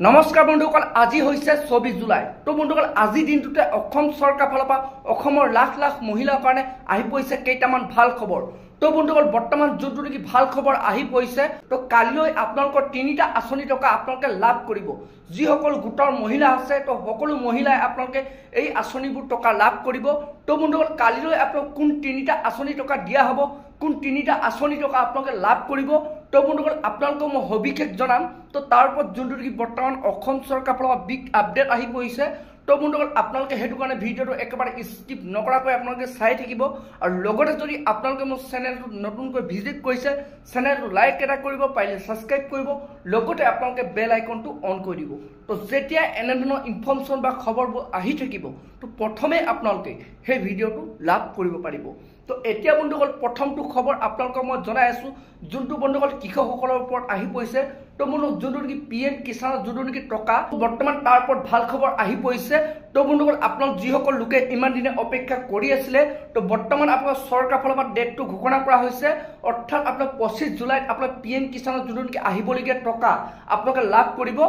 নমস্কাৰ বন্ধুসকল, আজি হৈছে 24 জুলাই। তো বন্ধুসকল, আজি দিনটোতে অসম চৰকাৰ ফালৰ পৰা অসমৰ লাখ লাখ মহিলাৰ কাৰণে আহি পৰিছে কেইটামান ভাল খবৰ। তো বন্ধুসকল, বৰ্তমান যোনটো নেকি ভাল খবৰ আহি পৰিছে, তো কালিলৈ আপোনালোকৰ 3টা আঁচনি টকা আপোনালোকে লাভ কৰিব। যিসকল গোটৰ মহিলা আছে, তো সকলো মহিলাই আপোনালোকে এই আঁচনিবোৰ টকা লাভ কৰিব। তো বন্ধুসকল, কালিলৈ আপোনালোক কোন 3টা আঁচনি টকা দিয়া হ'ব, কোন 3টা আঁচনি টকা আপোনালোকে লাভ কৰিব, তো বন্ধুসকল আপোনালোকক মই সবিশেষ জনাম। তো তাৰ ওপৰত যোনটো নেকি বৰ্তমান অসম চৰকাৰ ফালৰ পৰা বিগ আপডেট আহি পৰিছে। তো বন্ধুসকল, আপোনালোকে সেইটো কাৰণে ভিডিঅ'টো একেবাৰে স্কিপ নকৰাকৈ আপোনালোকে চাই থাকিব। আৰু লগতে যদি আপোনালোকে মোৰ চেনেলটো নতুনকৈ ভিজিট কৰিছে, চেনেলটো লাইক এটা কৰিব, পাৰিলে ছাবস্ক্ৰাইব কৰিব, লগতে আপোনালোকে বেল আইকনটো অন কৰি দিব। তো যেতিয়া এনেধৰণৰ ইনফৰ্মেশ্যন বা খবৰবোৰ আহি থাকিব, তো প্ৰথমে আপোনালোকে সেই ভিডিঅ'টো লাভ কৰিব পাৰিব। তো এতিয়া বন্ধুসকল, প্ৰথমটো খবৰ আপোনালোকক মই জনাই আছোঁ, যোনটো বন্ধুসকল কৃষকসকলৰ ওপৰত আহি পৰিছে। তো বন্ধুসকল, যোনটো নেকি PM কিষাণৰ যোনটো নেকি টকা বৰ্তমান তাৰ ওপৰত ভাল খবৰ আহি পৰিছে। তো বন্ধুসকল, আপোনালোক যিসকল লোকে ইমান দিনে অপেক্ষা কৰি আছিলে, তো বৰ্তমান আপোনাৰ চৰকাৰ ফালৰ পৰা ডেটটো ঘোষণা কৰা হৈছে। অৰ্থাৎ আপোনাৰ 25 জুলাইত আপোনাৰ PM কিষাণৰ যোনটো নেকি আহিবলগীয়া টকা আপোনালোকে লাভ কৰিব।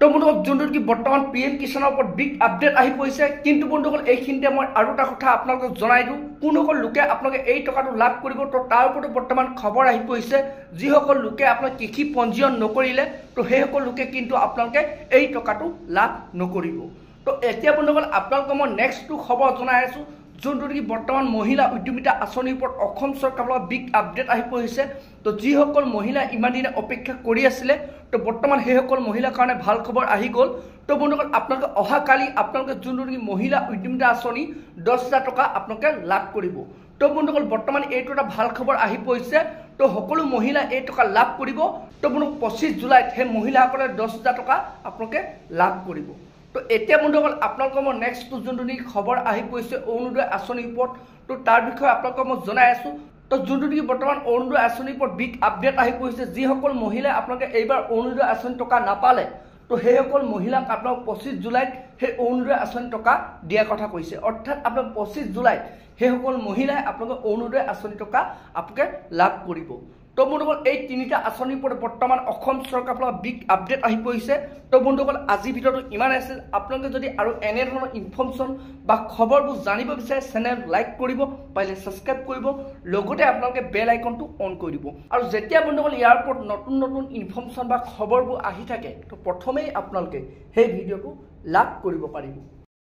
তো বন্ধুসকল, যোনটো নেকি বৰ্তমান PM কিষাণৰ ওপৰত বিগ আপডেট আহি পৰিছে। কিন্তু বন্ধুসকল, এইখিনিতে মই আৰু এটা কথা আপোনালোকক জনাই দিওঁ, কোনসকল লোকে আপোনালোকে এই টকাটো লাভ কৰিব, তো তাৰ ওপৰতো বৰ্তমান খবৰ আহি পৰিছে। যিসকল লোকে আপোনাৰ কৃষি পঞ্জীয়ন নকৰিলে, তো সেইসকল লোকে কিন্তু আপোনালোকে এই টকাটো লাভ নকৰিব। তো এতিয়া বন্ধুসকল, আপোনালোকক মই নেক্সটটো খবৰ জনাই আছোঁ, যোনটো নেকি বৰ্তমান মহিলা উদ্যমিতা আঁচনিৰ ওপৰত অসম চৰকাৰৰ পৰা বিগ আপডেট আহি পৰিছে। তো যিসকল মহিলা ইমান দিনে অপেক্ষা কৰি আছিলে, তো বৰ্তমান সেইসকল মহিলাৰ কাৰণে ভাল খবৰ আহি গ'ল। তো বন্ধুসকল, আপোনালোকে অহাকালি আপোনালোকে যোনটো নেকি মহিলা উদ্যমিতা আঁচনি 10,000 টকা আপোনালোকে লাভ কৰিব। তো বন্ধুসকল, বৰ্তমান এইটো এটা ভাল খবৰ আহি পৰিছে। তো সকলো মহিলা এই টকা লাভ কৰিব। তো বন্ধুসকল, 25 জুলাইত সেই মহিলাসকলে 10,000 টকা আপোনালোকে লাভ কৰিব। তো এতিয়া বন্ধুসকল, আপোনালোকৰ মই নেক্সট যোনটো নেকি খবৰ আহি পৰিছে অৰুণোদয় আঁচনিৰ ওপৰত, তো তাৰ বিষয়ে আপোনালোকক মই জনাই আছোঁ। তো যোনটো নেকি বৰ্তমান অৰুণোদয় আঁচনিৰ ওপৰত বিগ আপডেট আহি পৰিছে। যিসকল মহিলাই আপোনালোকে এইবাৰ অৰুণোদয় আঁচনি টকা নাপালে, তো সেইসকল মহিলাক আপোনালোক 25 জুলাইত সেই অৰুণোদয় আঁচনি টকা দিয়াৰ কথা কৈছে। অৰ্থাৎ আপোনালোক 25 জুলাইত সেইসকল মহিলাই আপোনালোকে অৰুণোদয় আঁচনি টকা আপোনালোকে লাভ কৰিব। তো বন্ধুসকল, এই 3টা আঁচনিৰ ওপৰত বৰ্তমান অসম চৰকাৰৰ পৰা বিগ আপডেট আহি পৰিছে। তো বন্ধুসকল, আজিৰ ভিডিঅ'টো ইমান আছিল। আপোনালোকে যদি আৰু এনেধৰণৰ ইনফৰ্মেশ্যন বা খবৰবোৰ জানিব বিচাৰে, চেনেল লাইক কৰিব, পাৰিলে ছাবস্ক্ৰাইব কৰিব, লগতে আপোনালোকে বেল আইকনটো অন কৰি দিব। আৰু যেতিয়া বন্ধুসকল ইয়াৰ ওপৰত নতুন নতুন ইনফৰ্মেশ্যন বা খবৰবোৰ আহি থাকে, তো প্ৰথমেই আপোনালোকে সেই ভিডিঅ'টো লাভ কৰিব পাৰিব।